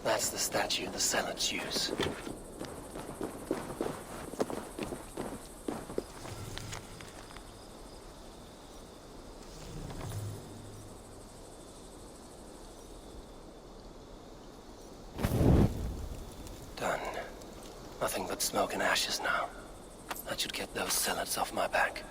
That's the statue the Zealots use. Done. Nothing but smoke and ashes now. That should get those Zealots off my back.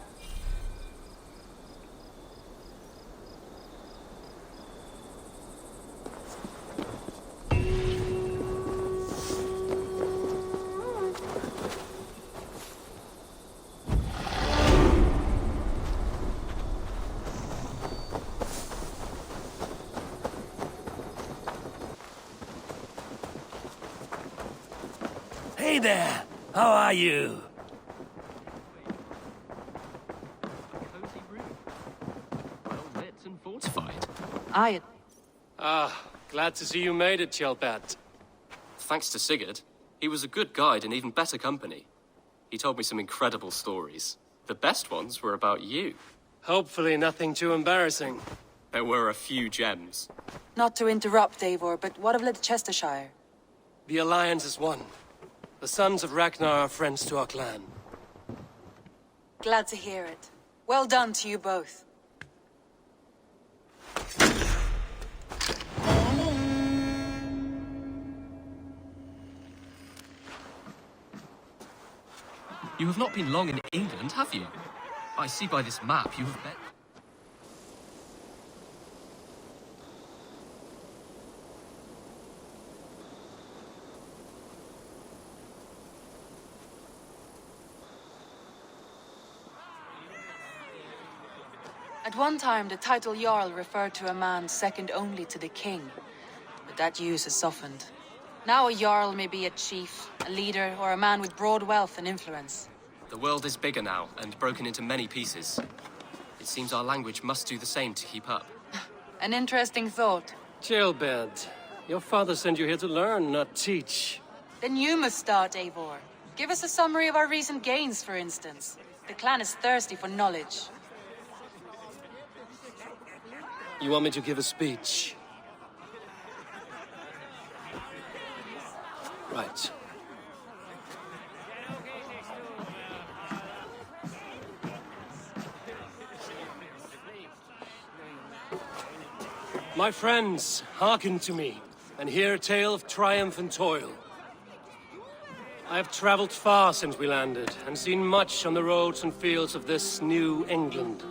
Hey there! How are you? Cozy room. Well lit and fortified. Glad to see you made it, Chelpat. Thanks to Sigurd. He was a good guide and even better company. He told me some incredible stories. The best ones were about you. Hopefully nothing too embarrassing. There were a few gems. Not to interrupt, Eivor, but what of Leicestershire? The Alliance is one. The sons of Ragnar are friends to our clan. Glad to hear it. Well done to you both. You have not been long in England, have you? I see by this map you have met... At one time, the title Jarl referred to a man second only to the king. But that use has softened. Now a Jarl may be a chief, a leader, or a man with broad wealth and influence. The world is bigger now, and broken into many pieces. It seems our language must do the same to keep up. An interesting thought. Chelpat, your father sent you here to learn, not teach. Then you must start, Eivor. Give us a summary of our recent gains, for instance. The clan is thirsty for knowledge. You want me to give a speech? Right. My friends, hearken to me, and hear a tale of triumph and toil. I have traveled far since we landed, and seen much on the roads and fields of this new England.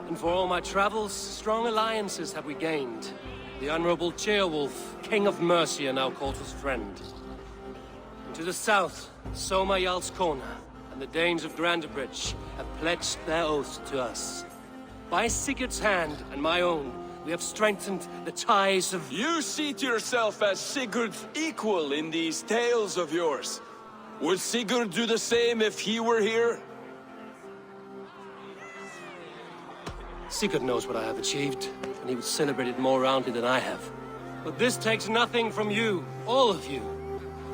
And for all my travels, strong alliances have we gained. The Honorable Ceolwulf, King of Mercia, now called his friend. And to the south, Soma Jarl's Corner, and the Danes of Grandebridge have pledged their oath to us. By Sigurd's hand and my own, we have strengthened the ties of... You seat yourself as Sigurd's equal in these tales of yours. Would Sigurd do the same if he were here? Sigurd knows what I have achieved, and he would celebrate it more roundly than I have. But this takes nothing from you, all of you.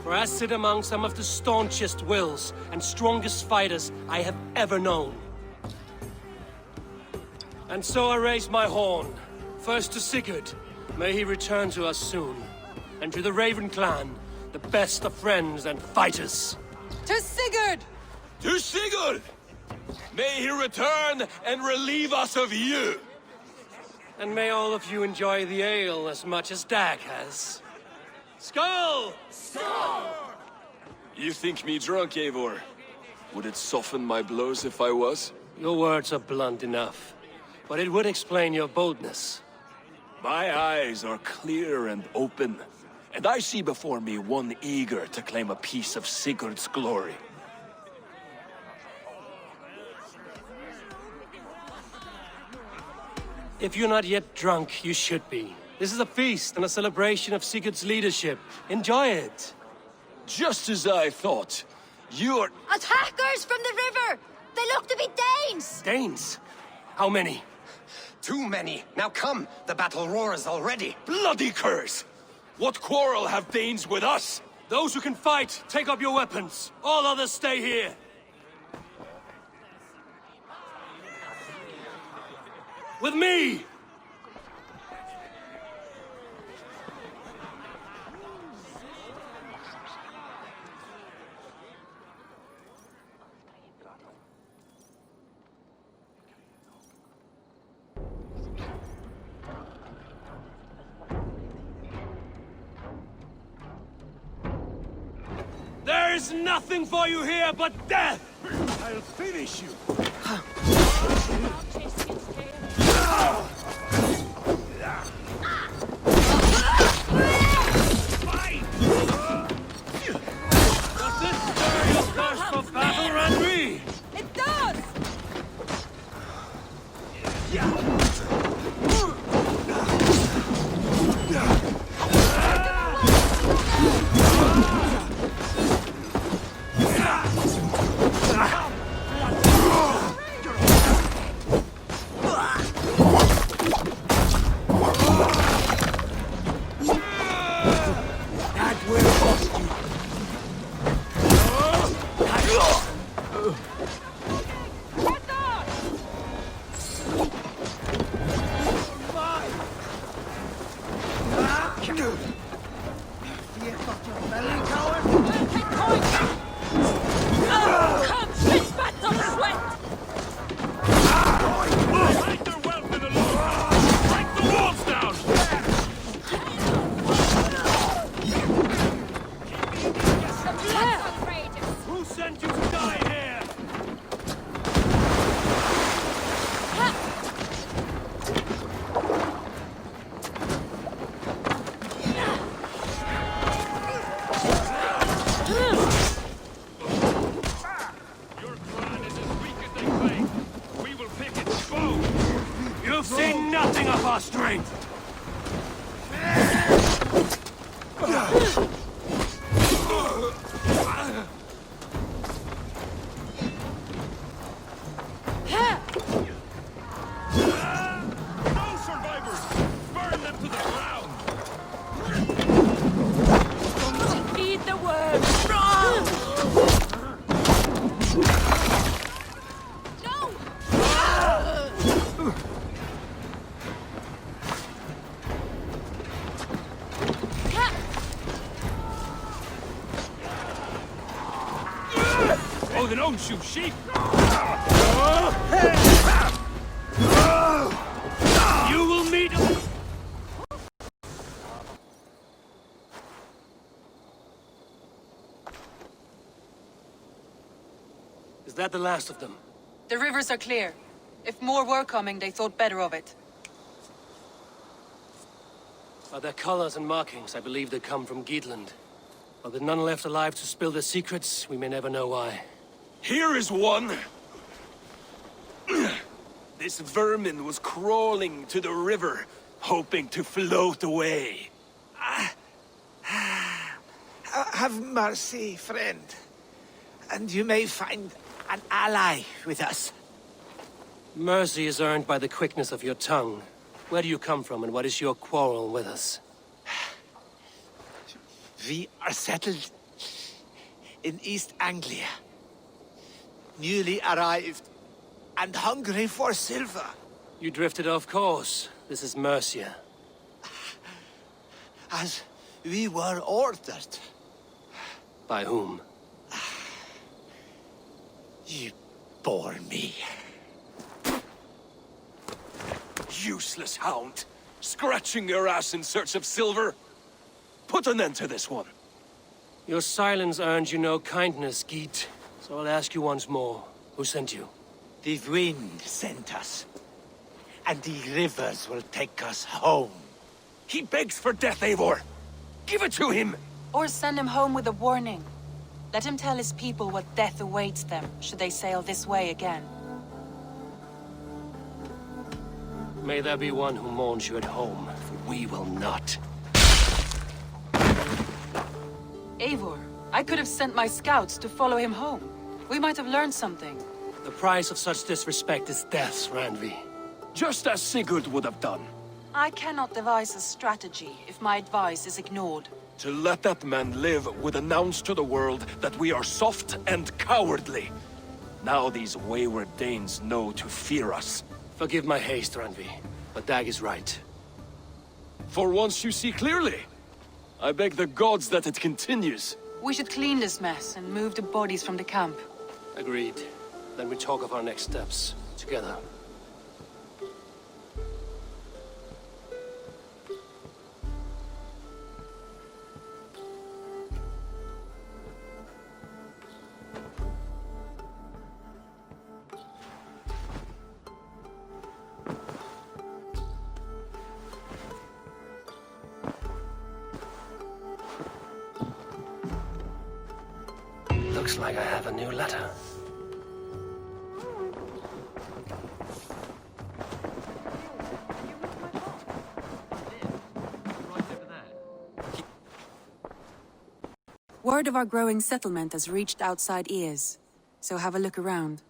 For I sit among some of the staunchest wills and strongest fighters I have ever known. And so I raise my horn, first to Sigurd, may he return to us soon. And to the Raven clan, the best of friends and fighters. To Sigurd! To Sigurd! May he return and relieve us of you! And may all of you enjoy the ale as much as Dag has. Skull! Skull! You think me drunk, Eivor? Would it soften my blows if I was? Your words are blunt enough, but it would explain your boldness. My eyes are clear and open, and I see before me one eager to claim a piece of Sigurd's glory. If you're not yet drunk, you should be. This is a feast and a celebration of Sigurd's leadership. Enjoy it. Just as I thought. You're... Attackers from the river! They look to be Danes! Danes? How many? Too many. Now come! The battle roars already! Bloody curse! What quarrel have Danes with us? Those who can fight, take up your weapons. All others stay here. With me! There's nothing for you here but death! I'll finish you! Does this stir your thirst for battle, Randvi? It does! Who sent you to die here? Your clan is as weak as they claim. We will pick its bone! You've seen nothing of our strength! No survivors! Burn them to the ground! Feed the worm! Oh, then don't shoot sheep! You will meet... Is that the last of them? The rivers are clear. If more were coming, they thought better of it. By their colors and markings, I believe they come from Geatland. But with none left alive to spill their secrets, we may never know why. Here is one! This vermin was crawling to the river, hoping to float away. Have mercy, friend. And you may find an ally with us. Mercy is earned by the quickness of your tongue. Where do you come from, and what is your quarrel with us? We are settled in East Anglia. Newly arrived and hungry for silver. You drifted off course. This is Mercia. As we were ordered. By whom? You bore me. Useless hound! Scratching your ass in search of silver! Put an end to this one! Your silence earned you no kindness, Geet. So I'll ask you once more. Who sent you? The wind sent us. And the rivers will take us home. He begs for death, Eivor! Give it to him! Or send him home with a warning. Let him tell his people what death awaits them, should they sail this way again. May there be one who mourns you at home, for we will not. Eivor, I could have sent my scouts to follow him home. We might have learned something. The price of such disrespect is death, Randvi. just as Sigurd would have done. I cannot devise a strategy if my advice is ignored. To let that man live would announce to the world that we are soft and cowardly. Now these wayward Danes know to fear us. Forgive my haste, Randvi, but Dag is right. For once you see clearly. I beg the gods that it continues. We should clean this mess and move the bodies from the camp. Agreed. Then we talk of our next steps, together. Looks like I have a new letter. Word of our growing settlement has reached outside ears, so have a look around.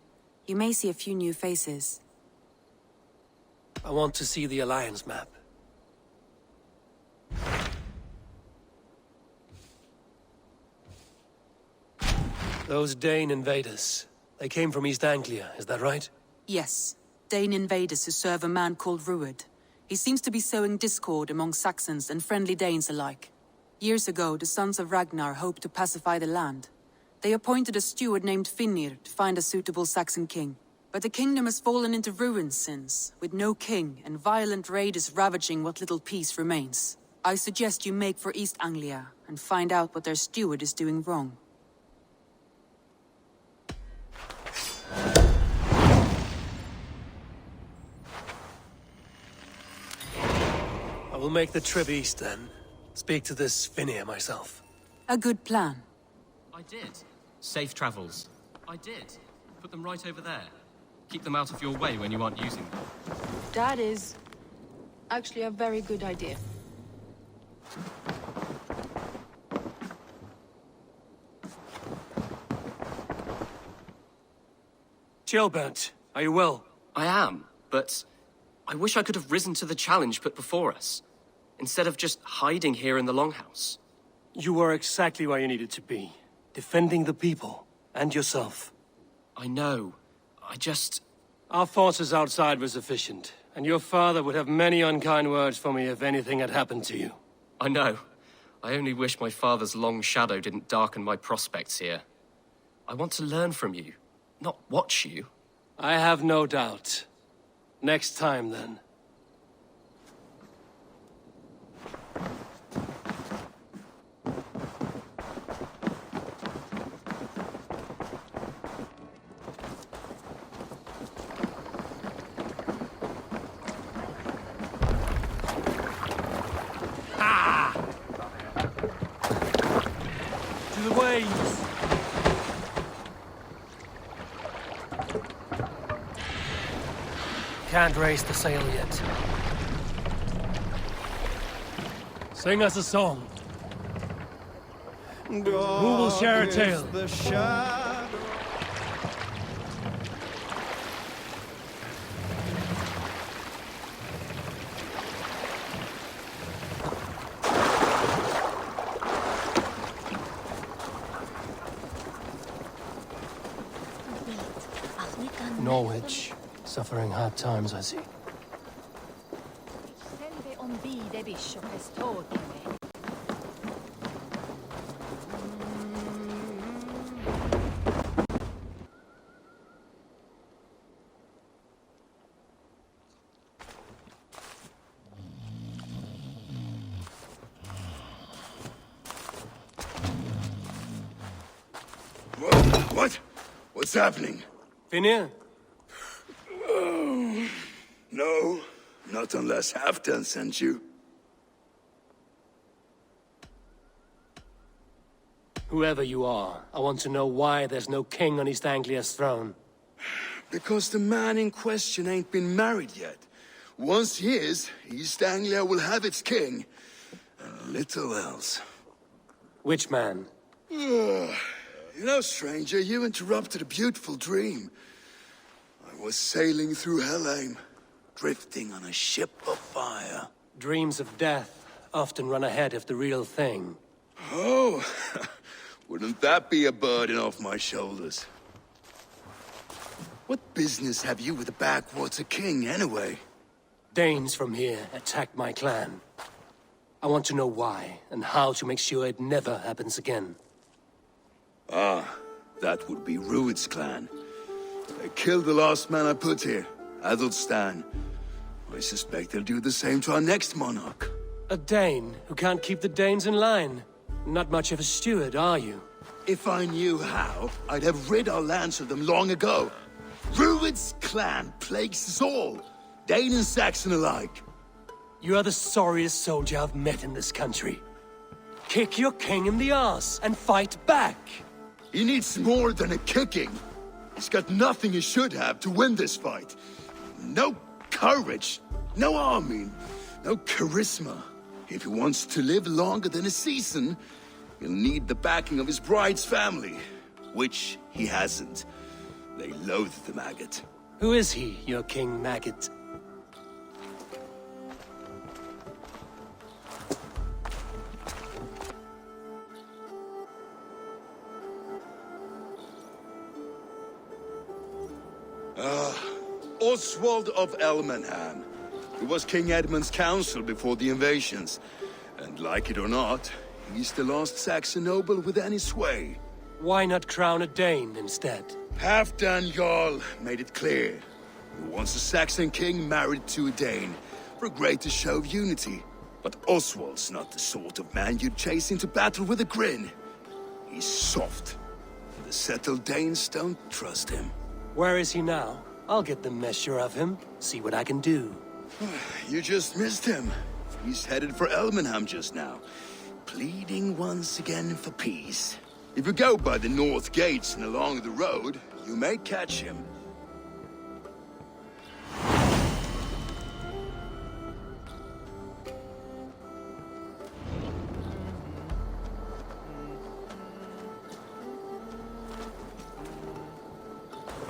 You may see a few new faces. I want to see the Alliance map. Those Dane invaders, they came from East Anglia, is that right? Yes, Dane invaders who serve a man called Ruud. He seems to be sowing discord among Saxons and friendly Danes alike. Years ago, the sons of Ragnar hoped to pacify the land. They appointed a steward named Finnir to find a suitable Saxon king. But the kingdom has fallen into ruins since, with no king and violent raiders ravaging what little peace remains. I suggest you make for East Anglia and find out what their steward is doing wrong. I will make the trip east then. Speak to this Finnir myself. A good plan. I did. Safe travels. I did. Put them right over there. Keep them out of your way when you aren't using them. That is actually a very good idea. Gilbert, are you well? I am, but I wish I could have risen to the challenge put before us, instead of just hiding here in the Longhouse. You were exactly where you needed to be. Defending the people, and yourself. I know. I just... Our forces outside were sufficient, and your father would have many unkind words for me if anything had happened to you. I know. I only wish my father's long shadow didn't darken my prospects here. I want to learn from you, not watch you. I have no doubt. Next time, then. To the waves! Can't raise the sail yet. Sing us a song. Who will share a tale? Norwich, suffering hard times, I see. What? What's happening? Finnir? No, not unless Halfdan sent you. Whoever you are, I want to know why there's no king on East Anglia's throne. Because the man in question ain't been married yet. Once he is, East Anglia will have its king. And little else. Which man? You know, stranger, you interrupted a beautiful dream. I was sailing through Helheim. drifting on a ship of fire. Dreams of death often run ahead of the real thing. Oh, wouldn't that be a burden off my shoulders? What business have you with the Backwater King, anyway? Danes from here attacked my clan. I want to know why, and how to make sure it never happens again. Ah, that would be Rued's clan. They killed the last man I put here, Adelstan. I suspect they'll do the same to our next monarch. A Dane who can't keep the Danes in line. Not much of a steward, are you? If I knew how, I'd have rid our lands of them long ago. Rued's clan plagues us all, Dane and Saxon alike. You are the sorriest soldier I've met in this country. Kick your king in the arse and fight back! He needs more than a kicking. He's got nothing he should have to win this fight. No courage, no army, no charisma. If he wants to live longer than a season, he'll need the backing of his bride's family, which he hasn't. They loathe the maggot. Who is he, your king maggot? Oswald of Elmenham. He was King Edmund's counsel before the invasions. And like it or not, he's the last Saxon noble with any sway. Why not crown a Dane instead? Halfdan Jarl made it clear. He wants a Saxon king married to a Dane, for a greater show of unity. But Oswald's not the sort of man you'd chase into battle with a grin. He's soft. The settled Danes don't trust him. Where is he now? I'll get the measure of him, see what I can do. You just missed him. He's headed for Elmenham just now, pleading once again for peace. If you go by the north gates and along the road, you may catch him.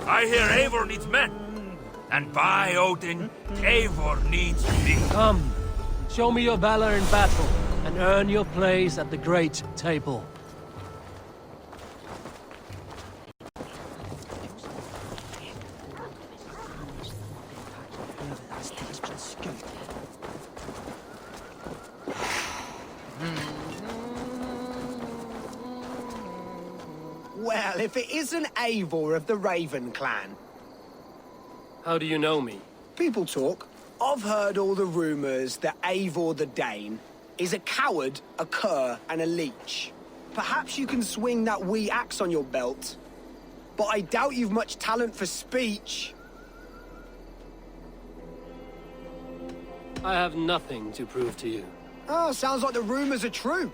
I hear Eivor needs men. And by Odin, Eivor needs me. Come, show me your valor in battle, and earn your place at the great table. Well, if it isn't Eivor of the Raven clan. How do you know me? People talk. I've heard all the rumors that Eivor the Dane is a coward, a cur, and a leech. Perhaps you can swing that wee axe on your belt, but I doubt you've much talent for speech. I have nothing to prove to you. Oh, sounds like the rumors are true.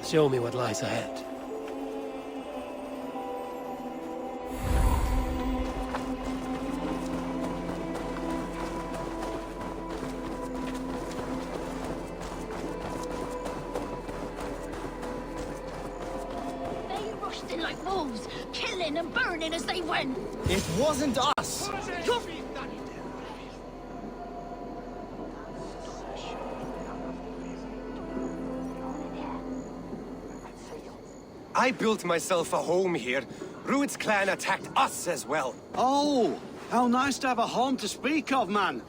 Show me what lies ahead. They rushed in like wolves, killing and burning as they went. It wasn't us. I built myself a home here. Rued's clan attacked us as well. Oh, how nice to have a home to speak of, man.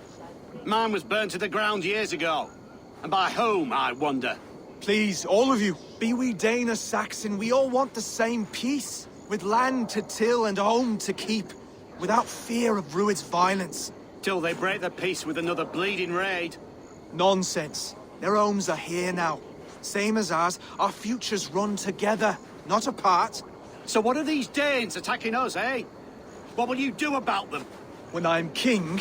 Mine was burned to the ground years ago. And by whom, I wonder? Please, all of you, be we Dane or Saxon, we all want the same peace. With land to till and home to keep. Without fear of Rued's violence. Till they break the peace with another bleeding raid. Nonsense. Their homes are here now. Same as ours, our futures run together, not apart. So what are these Danes attacking us, eh? What will you do about them? When I'm king...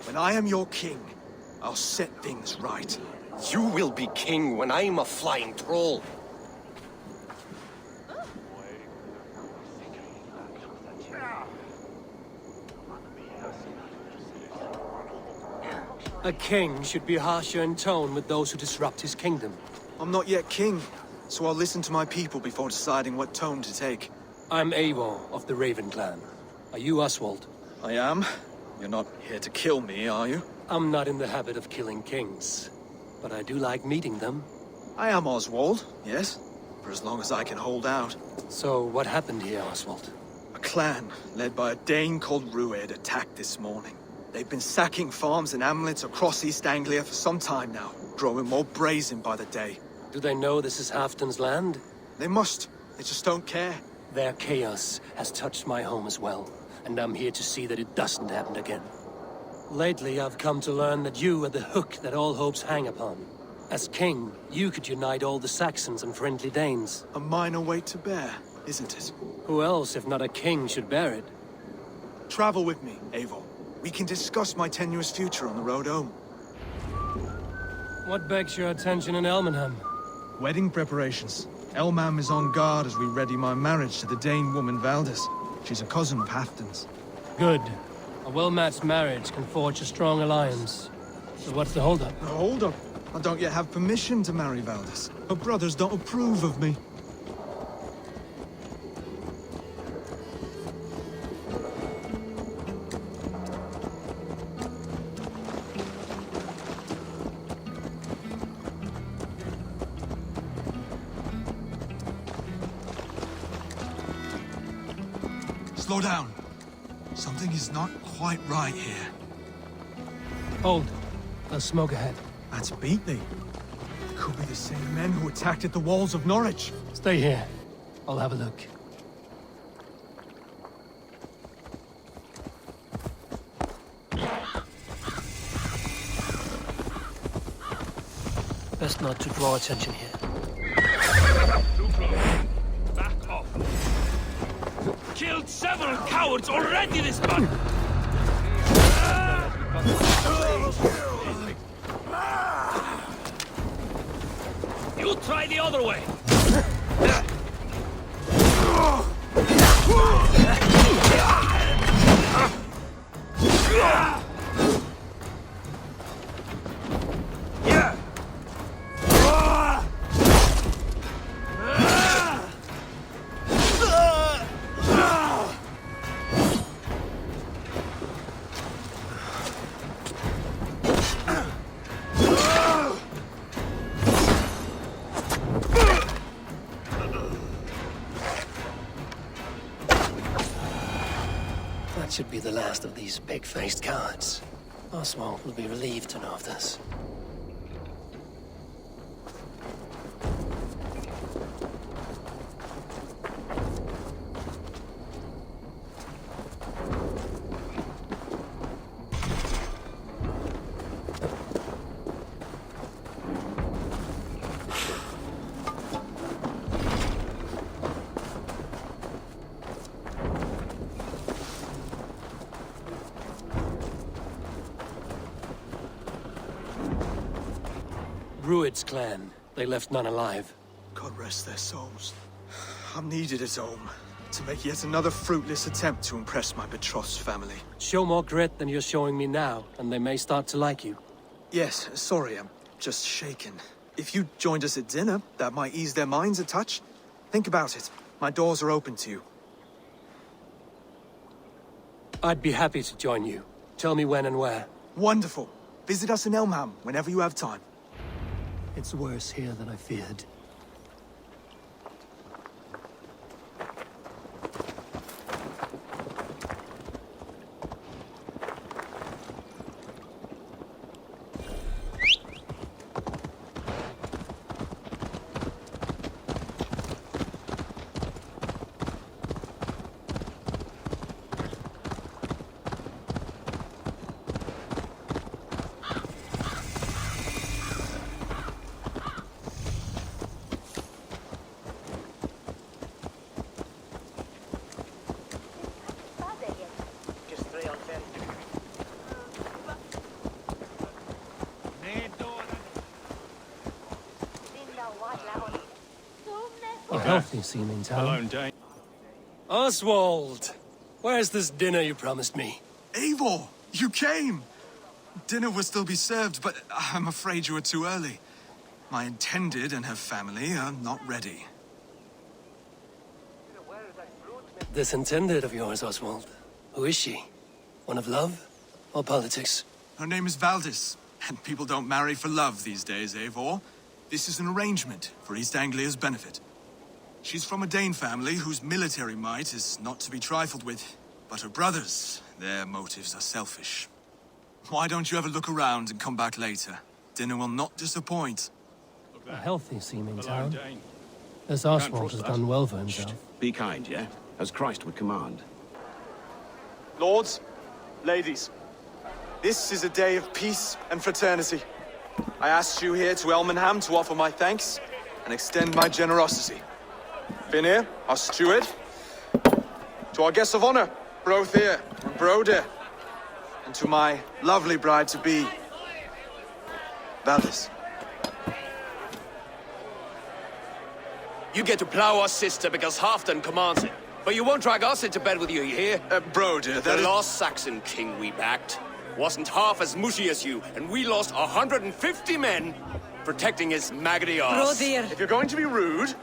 When I am your king, I'll set things right. You will be king when I'm a flying troll. A king should be harsher in tone with those who disrupt his kingdom. I'm not yet king, so I'll listen to my people before deciding what tone to take. I'm Eivor of the Raven clan. Are you Oswald? I am. You're not here to kill me, are you? I'm not in the habit of killing kings, but I do like meeting them. I am Oswald, yes. For as long as I can hold out. So what happened here, Oswald? A clan, led by a Dane called Rued, attacked this morning. They've been sacking farms and hamlets across East Anglia for some time now, growing more brazen by the day. Do they know this is Halfdan's land? They must. They just don't care. Their chaos has touched my home as well, and I'm here to see that it doesn't happen again. Lately, I've come to learn that you are the hook that all hopes hang upon. As king, you could unite all the Saxons and friendly Danes. A minor weight to bear, isn't it? Who else, if not a king, should bear it? Travel with me, Eivor. We can discuss my tenuous future on the road home. What begs your attention in Elmenham? Wedding preparations. Elmam is on guard as we ready my marriage to the Dane woman Valdis. She's a cousin of Halfdan's. Good. A well-matched marriage can forge a strong alliance. So what's the holdup? No, hold up. I don't yet have permission to marry Valdis. Her brothers don't approve of me. Slow down. Something is not quite right here. Hold. There's smoke ahead. That's Beatley. Could be the same men who attacked at the walls of Norwich. Stay here. I'll have a look. Best not to draw attention here. Back off. Killed several cowards already this month. You try the other way. That should be the last of these pig-faced cowards. Oswald will be relieved to know of this. Rued's clan. They left none alive. God rest their souls. I'm needed at home to make yet another fruitless attempt to impress my betrothed's family. Show more grit than you're showing me now, and they may start to like you. Yes, sorry, I'm just shaken. If you joined us at dinner, that might ease their minds a touch. Think about it. My doors are open to you. I'd be happy to join you. Tell me when and where. Wonderful. Visit us in Elmham whenever you have time. It's worse here than I feared. healthy-seeming town. Oswald! Where's this dinner you promised me? Eivor, you came! Dinner will still be served, but I'm afraid you were too early. My intended and her family are not ready. This intended of yours, Oswald. Who is she? One of love or politics? Her name is Valdis, and people don't marry for love these days, Eivor. This is an arrangement for East Anglia's benefit. She's from a Dane family whose military might is not to be trifled with. But her brothers, their motives are selfish. Why don't you have a look around and come back later? Dinner will not disappoint. A healthy-seeming town. This Oswald has done well for himself. Be kind, yeah? As Christ would command. Lords, ladies, this is a day of peace and fraternity. I asked you here to Elmenham to offer my thanks and extend my generosity. Finir, our steward, to our guests of honor, Brothir and Broder, and to my lovely bride-to-be, Valdis. You get to plow our sister because Halfdan commands it. But you won't drag us into bed with you, you hear? Broder, the last Saxon king we backed wasn't half as mushy as you, and we lost 150 men protecting his maggoty arse. If you're going to be rude,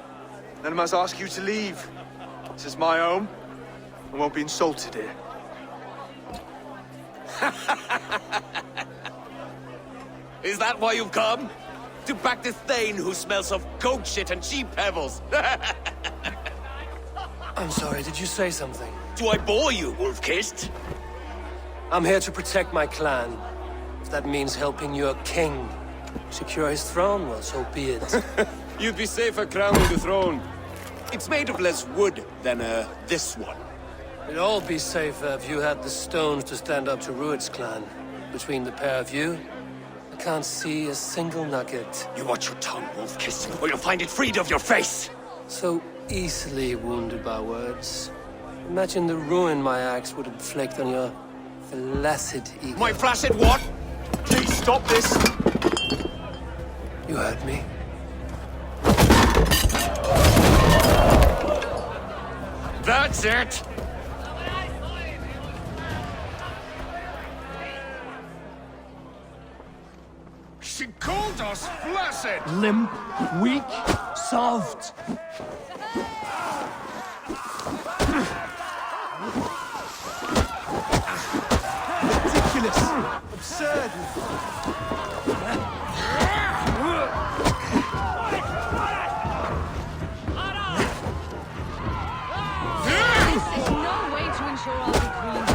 then I must ask you to leave. This is my home. I won't be insulted here. Is that why you've come? To back this Thane who smells of goat shit and sheep pebbles? I'm sorry, did you say something? Do I bore you, wolf-kissed? I'm here to protect my clan. If that means helping your king secure his throne, well, so be it. You'd be safer crowning the throne. It's made of less wood than, this one. It'd all be safer if you had the stones to stand up to Rued's clan. Between the pair of you, I can't see a single nugget. You watch your tongue, wolf-kiss, or you'll find it freed of your face! So easily wounded by words. Imagine the ruin my axe would inflict on your flaccid ego. My flaccid what? Please stop this! You heard me. That's it! She called us flaccid! Limp, weak, soft. Ridiculous! Absurd! There's no way to ensure I'll be clean.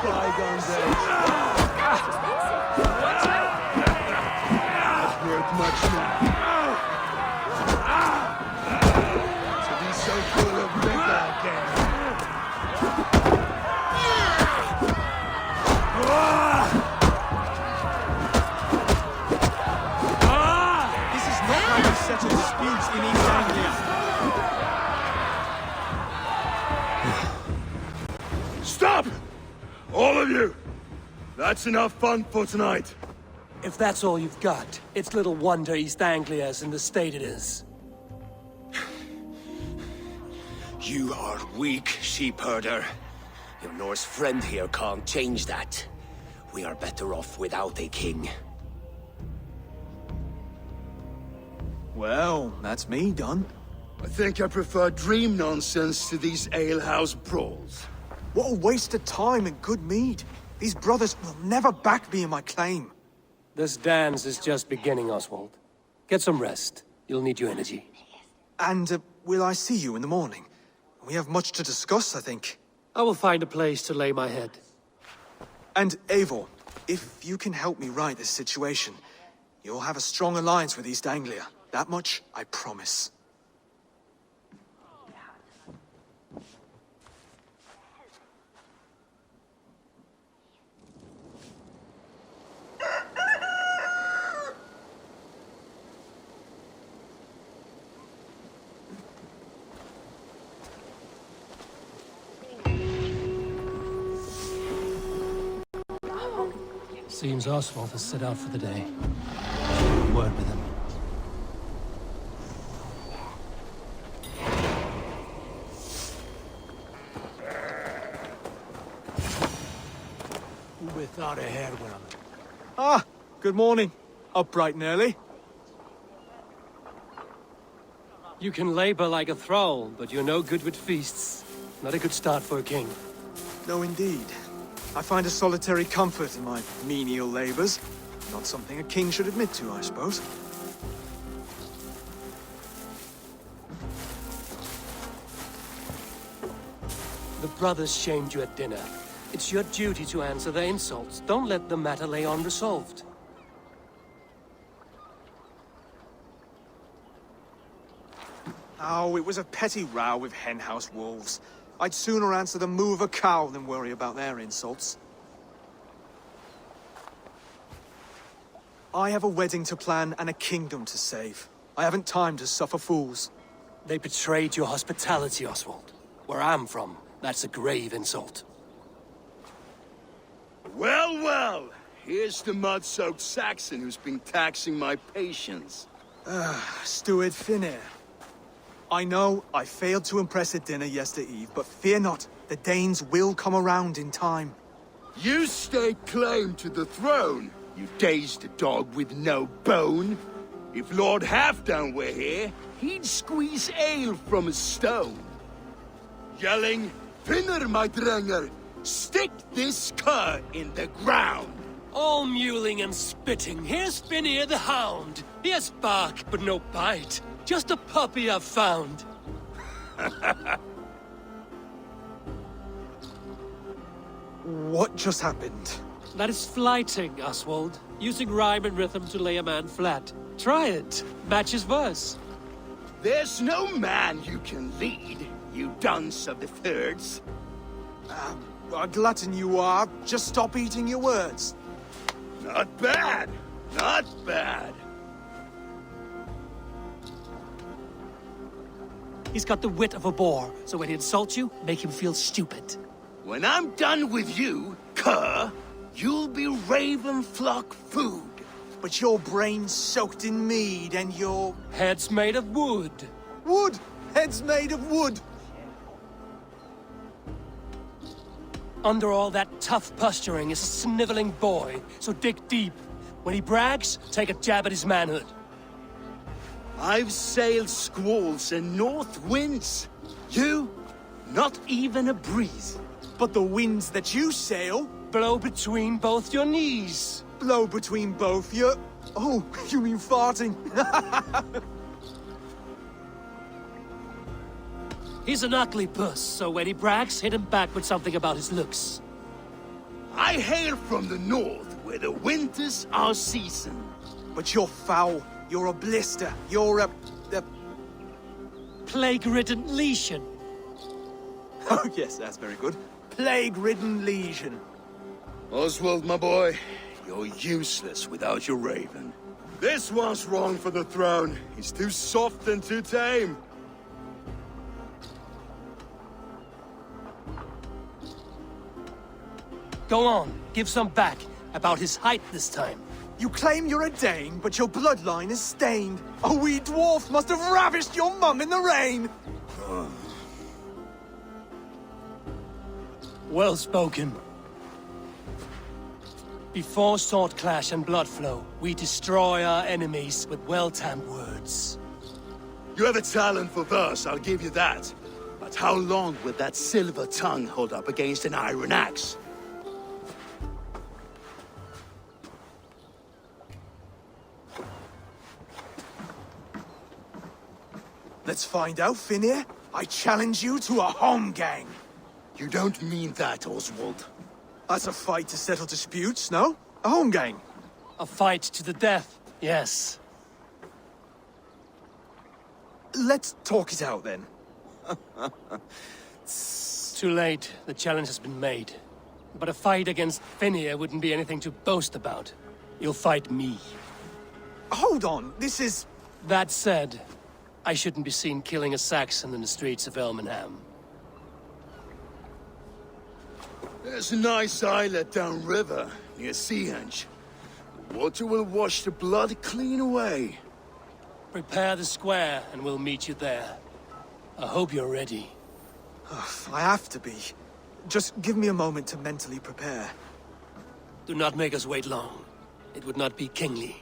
Bygone days. Worth much now. To be so full of liquor again. This is not how you settle disputes in East Anglia. Stop! All of you! That's enough fun for tonight. If that's all you've got, it's little wonder East Anglia is in the state it is. You are weak, sheep herder. Your Norse friend here can't change that. We are better off without a king. Well, that's me done. I think I prefer dream nonsense to these alehouse brawls. What a waste of time and good mead. These brothers will never back me in my claim. This dance is just beginning, Oswald. Get some rest. You'll need your energy. And will I see you in the morning? We have much to discuss, I think. I will find a place to lay my head. And Eivor, if you can help me right this situation, you'll have a strong alliance with East Anglia. That much, I promise. Seems Oswald has set out for the day. Word with him. Without a head when I'm... Ah, good morning. Up bright and early. You can labor like a thrall, but you're no good with feasts. Not a good start for a king. No, indeed. I find a solitary comfort in my menial labors. Not something a king should admit to, I suppose. The brothers shamed you at dinner. It's your duty to answer their insults. Don't let the matter lay unresolved. Oh, it was a petty row with henhouse wolves. I'd sooner answer the moo of a cow than worry about their insults. I have a wedding to plan and a kingdom to save. I haven't time to suffer fools. They betrayed your hospitality, Oswald. Where I'm from, that's a grave insult. Well, well. Here's the mud-soaked Saxon who's been taxing my patience. Steward Finir. I know I failed to impress at dinner yesterday eve, but fear not, the Danes will come around in time. You stake claim to the throne, you dazed dog with no bone. If Lord Halfdan were here, he'd squeeze ale from a stone. Yelling, Finner, my drenger, stick this cur in the ground. All mewling and spitting, here's Finir the hound. He has bark, but no bite. Just a puppy I've found. What just happened? That is flighting, Oswald. Using rhyme and rhythm to lay a man flat. Try it. Match his verse. There's no man you can lead, you dunce of the thirds. A glutton you are. Just stop eating your words. Not bad. Not bad. He's got the wit of a boar, so when he insults you, make him feel stupid. When I'm done with you, cur, you'll be raven flock food. But your brain's soaked in mead and your... Head's made of wood. Wood! Head's made of wood! Under all that tough posturing is a sniveling boy, so dig deep. When he brags, take a jab at his manhood. I've sailed squalls and north winds. You, not even a breeze. But the winds that you sail... Blow between both your knees. Blow between both your... Oh, you mean farting. He's an ugly puss, so when he brags, hit him back with something about his looks. I hail from the north, where the winters are season. But you're foul. You're a blister. You're a... Plague-ridden lesion. Oh, yes, that's very good. Plague-ridden lesion. Oswald, my boy, you're useless without your raven. This one's wrong for the throne. He's too soft and too tame. Go on, give some back. About his height this time. You claim you're a Dane, but your bloodline is stained. A wee dwarf must have ravished your mum in the rain! Well spoken. Before sword clash and blood flow, we destroy our enemies with well-timed words. You have a talent for verse, I'll give you that. But how long will that silver tongue hold up against an iron axe? Let's find out, Finir. I challenge you to a home gang. You don't mean that, Oswald. That's a fight to settle disputes, no? A home gang. A fight to the death, yes. Let's talk it out, then. Too late. The challenge has been made. But a fight against Finir wouldn't be anything to boast about. You'll fight me. Hold on, this is... That said, I shouldn't be seen killing a Saxon in the streets of Elmenham. There's a nice islet downriver. near Seahenge. The water will wash the blood clean away. Prepare the square, and we'll meet you there. I hope you're ready. I have to be. Just give me a moment to mentally prepare. Do not make us wait long. It would not be kingly.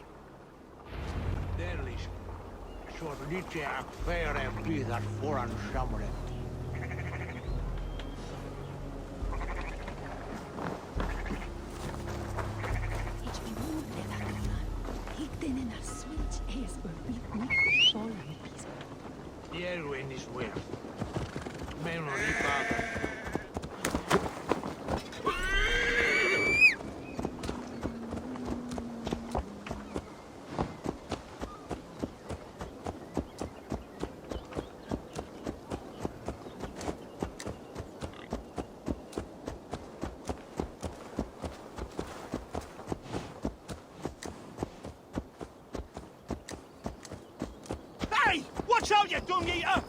Hey! Watch out, you dung eater!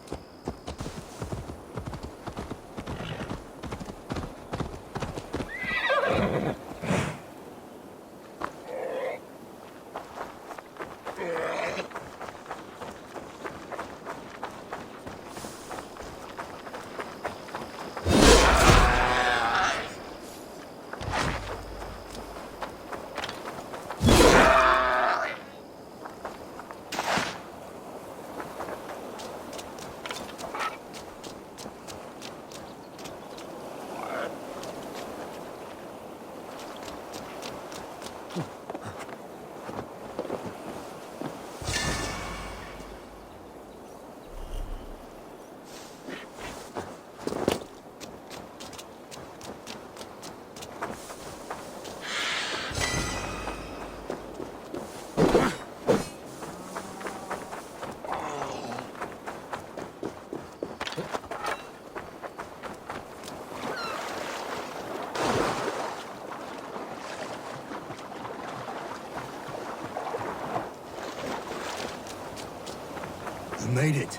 You made it.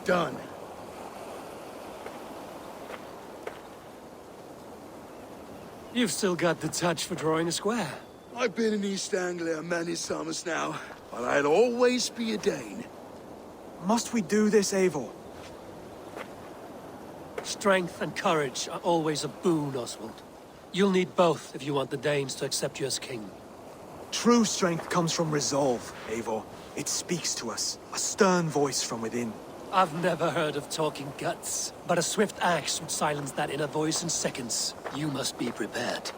Done. You've still got the touch for drawing a square. I've been in East Anglia many summers now, but I'll always be a Dane. Must we do this, Eivor? Strength and courage are always a boon, Oswald. You'll need both if you want the Danes to accept you as king. True strength comes from resolve, Eivor. It speaks to us, a stern voice from within. I've never heard of talking guts, but a swift axe would silence that inner voice in seconds. You must be prepared.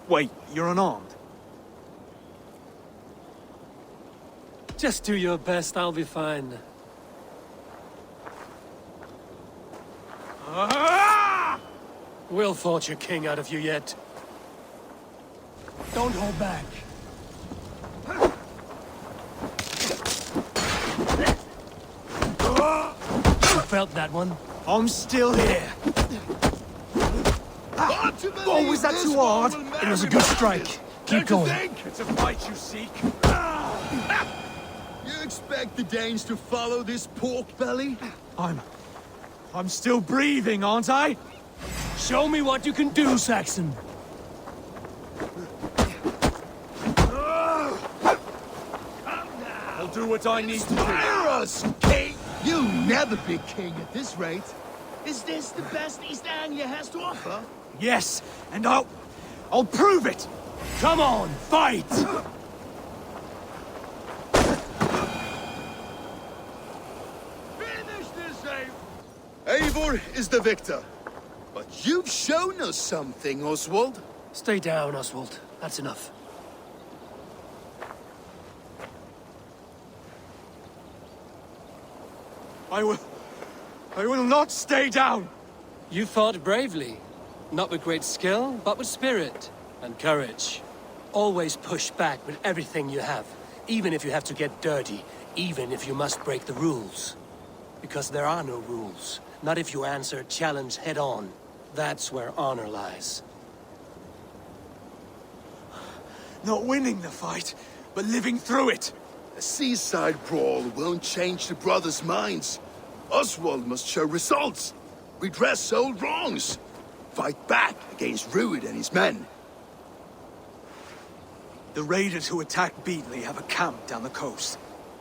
Wait, you're unarmed? Just do your best, I'll be fine. We'll forge a king out of you yet. Don't hold back. You felt that one? I'm still here. Oh, was that too hard? It was a good strike. Keep going. It's a fight you seek. You expect the Danes to follow this pork belly? I'm still breathing, aren't I? Show me what you can do, Saxon. I'll do what I need to do. Fire us, king! You'll never be king at this rate. Is this the best East Anglia has to offer? Yes, and I'll prove it! Come on, fight! Finish this, Eivor is the victor. But you've shown us something, Oswald. Stay down, Oswald. That's enough. I will not stay down! You fought bravely. Not with great skill, but with spirit and courage. Always push back with everything you have, even if you have to get dirty, even if you must break the rules. Because there are no rules. Not if you answer a challenge head on. That's where honor lies. Not winning the fight, but living through it. A seaside brawl won't change the brothers' minds. Oswald must show results. Redress old wrongs. fight back against Rued and his men. The raiders who attacked Beatley have a camp down the coast.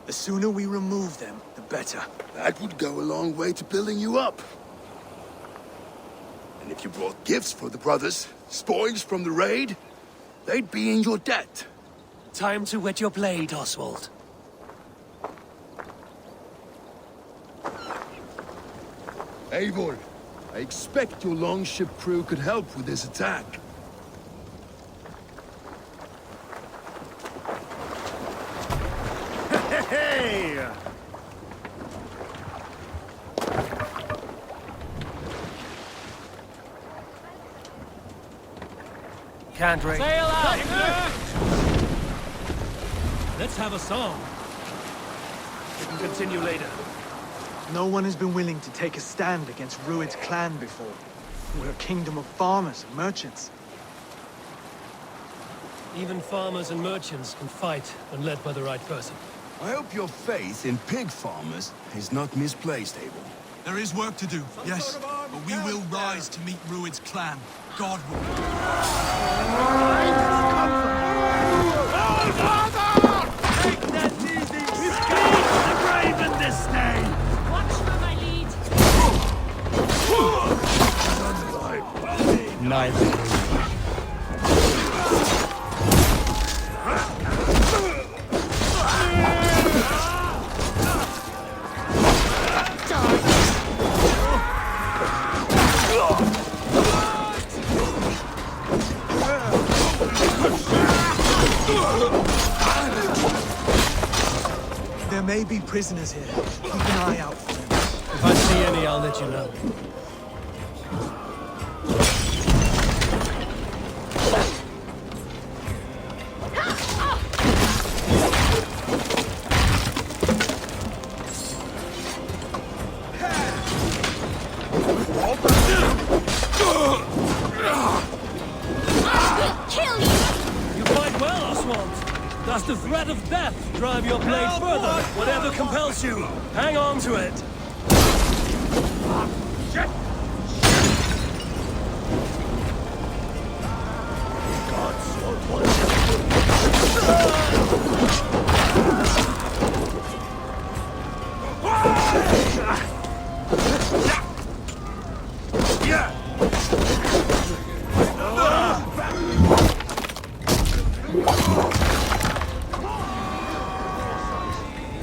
The sooner we remove them, the better. That would go a long way to building you up. And if you brought gifts for the brothers, spoils from the raid, they'd be in your debt. Time to wet your blade, Oswald. Eivor, I expect your longship crew could help with this attack. Hey! Can't ring. Sail out! Let's have a song. We can continue later. No one has been willing to take a stand against Rued's clan before. We're a kingdom of farmers and merchants. Even farmers and merchants can fight when led by the right person. I hope your faith in pig farmers is not misplaced, Abel. There is work to do, yes, but we will rise to meet Rued's clan. God will. Take that easy! We've got the grave in this day! Watch for my lead. There may be prisoners here. Keep an eye out for them. If I see any, I'll let you know. Kill you! You fight well, Oswald. Does the threat of death drive your blade further? Whatever compels you, hang on to it.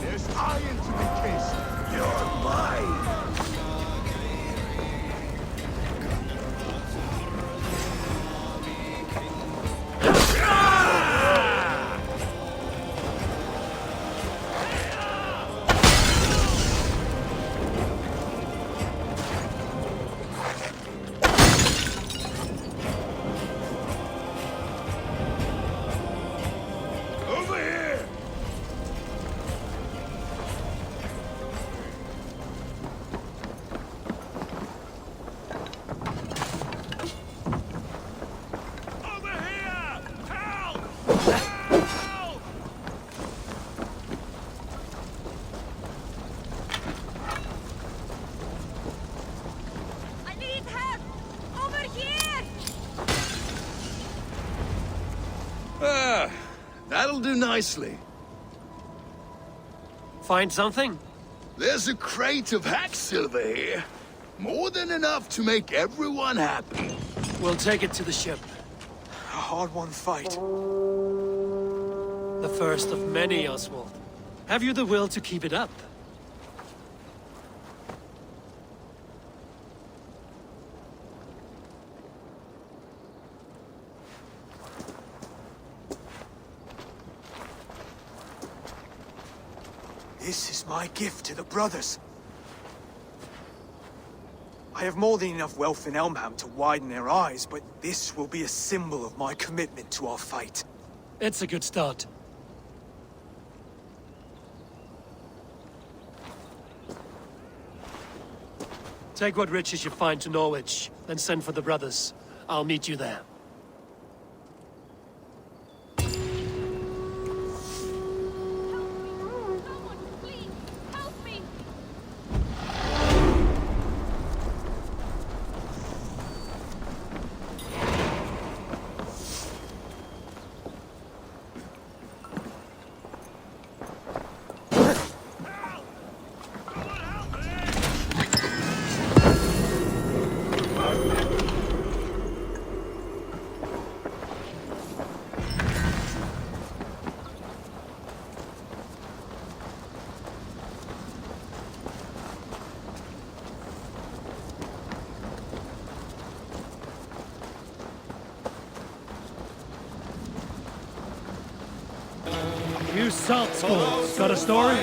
There's iron to be kissed. You're mine. Over here! Over here! Help! Help! I need help! Over here! Ah, that'll do nicely. Find something? There's a crate of hack silver here. More than enough to make everyone happy. We'll take it to the ship. A hard-won fight. The first of many, Oswald. Have you the will to keep it up? This is my gift to the brothers. I have more than enough wealth in Elmham to widen their eyes, but this will be a symbol of my commitment to our fight. It's a good start. Take what riches you find to Norwich, then send for the brothers. I'll meet you there. Someone, please, help me! salt spores. Got a story?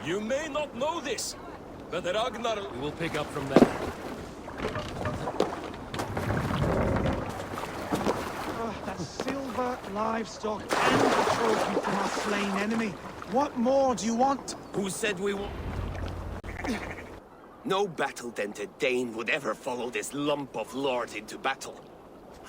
You may not know this, but Ragnar... We will pick up from there. That silver, livestock, and a trophy from our slain enemy. What more do you want? Who said we want... No battle-dented Dane would ever follow this lump of lord into battle.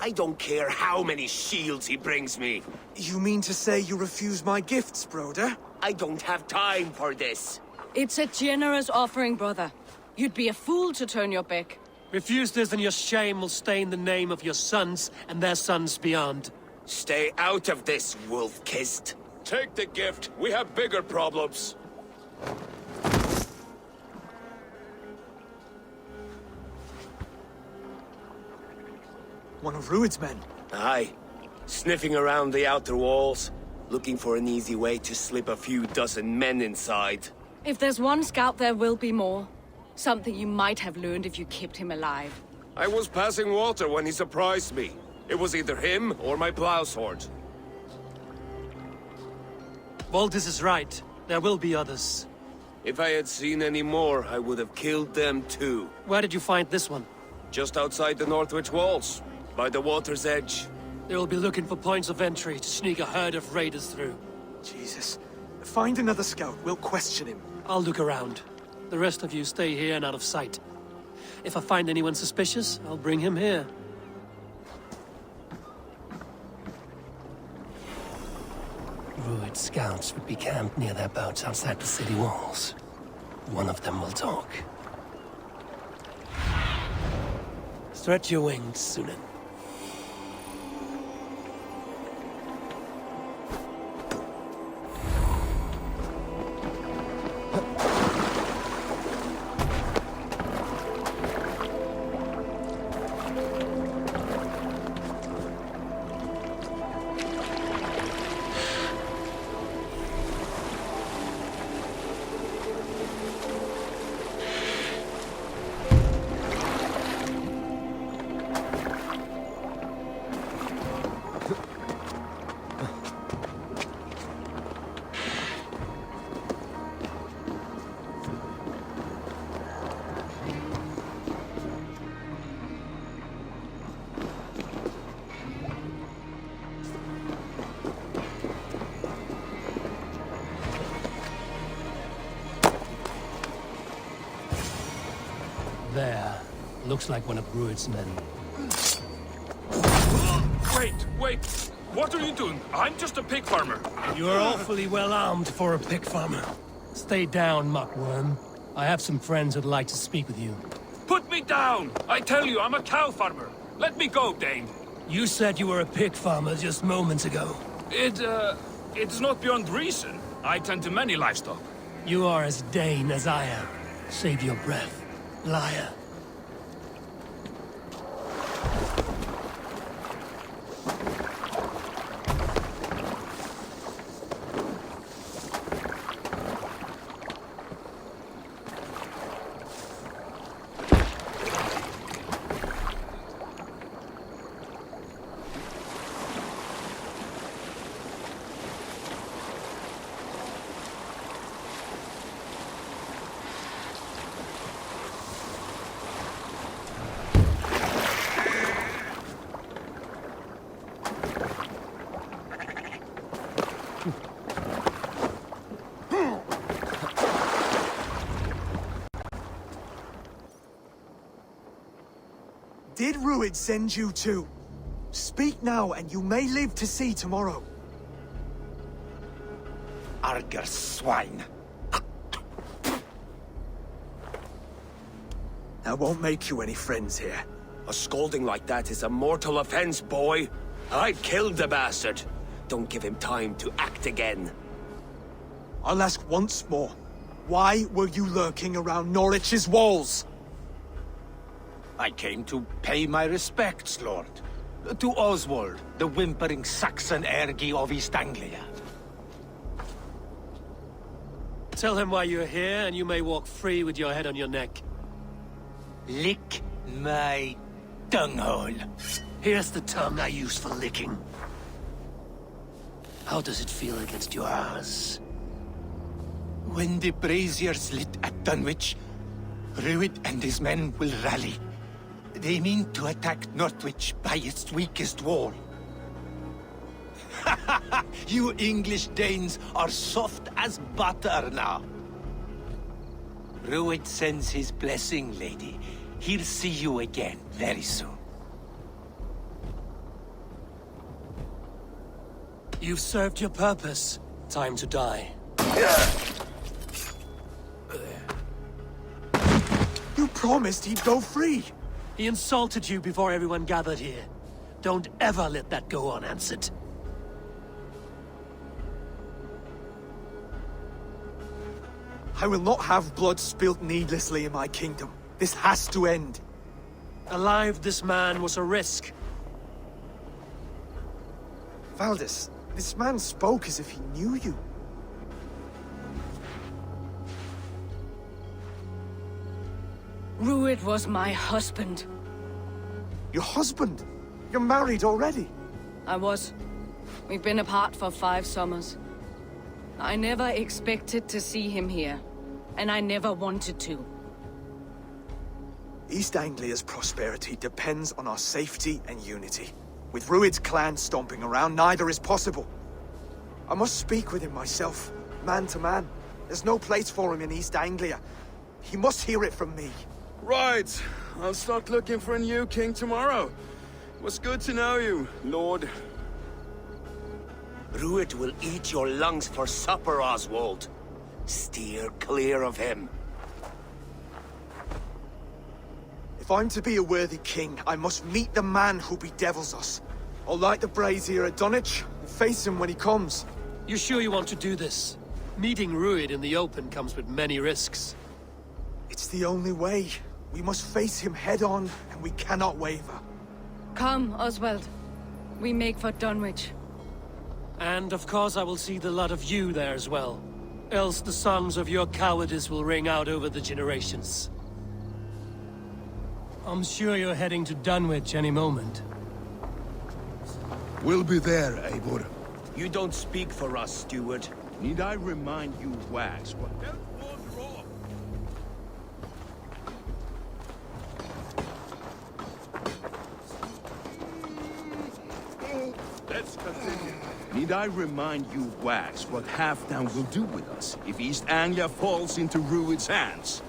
I don't care how many shields he brings me. You mean to say you refuse my gifts, Broder? I don't have time for this. It's a generous offering, brother. You'd be a fool to turn your back. Refuse this and your shame will stain the name of your sons and their sons beyond. Stay out of this, wolf-kissed. Take the gift. We have bigger problems. One of Rued's men. Aye. Sniffing around the outer walls, looking for an easy way to slip a few dozen men inside. If there's one scout, there will be more. Something you might have learned if you kept him alive. I was passing water when he surprised me. It was either him or my plow sword. Valdis is right. There will be others. If I had seen any more, I would have killed them too. Where did you find this one? Just outside the Northwich walls, by the water's edge. They will be looking for points of entry to sneak a herd of raiders through. Jesus. Find another scout. We'll question him. I'll look around. The rest of you stay here and out of sight. If I find anyone suspicious, I'll bring him here. Rued scouts would be camped near their boats outside the city walls. One of them will talk. Stretch your wings, Sunan. There. Looks like one of Rued's men. Wait! What are you doing? I'm just a pig farmer. You are awfully well armed for a pig farmer. Stay down, muckworm. I have some friends who'd like to speak with you. Put me down! I tell you, I'm a cow farmer. Let me go, Dane. You said you were a pig farmer just moments ago. It's not beyond reason. I tend to many livestock. You are as Dane as I am. Save your breath, liar. Did Rued send you too? Speak now, and you may live to see tomorrow. Arger swine. That won't make you any friends here. A scolding like that is a mortal offense, boy. I've killed the bastard. Don't give him time to act again. I'll ask once more. Why were you lurking around Norwich's walls? I came to pay my respects, Lord. To Oswald, the whimpering Saxon ergi of East Anglia. Tell him why you're here, and you may walk free with your head on your neck. Lick my dunghole. Here's the tongue I use for licking. How does it feel against yours? When the braziers lit at Dunwich, Rued and his men will rally. They mean to attack Northwich by its weakest wall. You English Danes are soft as butter now. Rued sends his blessing, lady. He'll see you again very soon. You've served your purpose. Time to die. You promised he'd go free. He insulted you before everyone gathered here. Don't ever let that go unanswered. I will not have blood spilt needlessly in my kingdom. This has to end. Alive, this man was a risk. Valdis, this man spoke as if he knew you. Rued was my husband. Your husband? You're married already? I was. We've been apart for 5 summers. I never expected to see him here, and I never wanted to. East Anglia's prosperity depends on our safety and unity. With Rued's clan stomping around, neither is possible. I must speak with him myself, man to man. There's no place for him in East Anglia. He must hear it from me. Right. I'll start looking for a new king tomorrow. It was good to know you, Lord. Rued will eat your lungs for supper, Oswald. Steer clear of him. If I'm to be a worthy king, I must meet the man who bedevils us. I'll light the brazier at Dunwich and face him when he comes. You sure you want to do this? Meeting Rued in the open comes with many risks. It's the only way. We must face him head on, and we cannot waver. Come, Oswald. We make for Dunwich. And of course I will see the lot of you there as well. Else the songs of your cowardice will ring out over the generations. I'm sure you're heading to Dunwich any moment. We'll be there, Eivor. You don't speak for us, steward. Need I remind you, Wags, what... Let's continue. Need I remind you, Wags, what Halfdown will do with us if East Anglia falls into Rued's hands?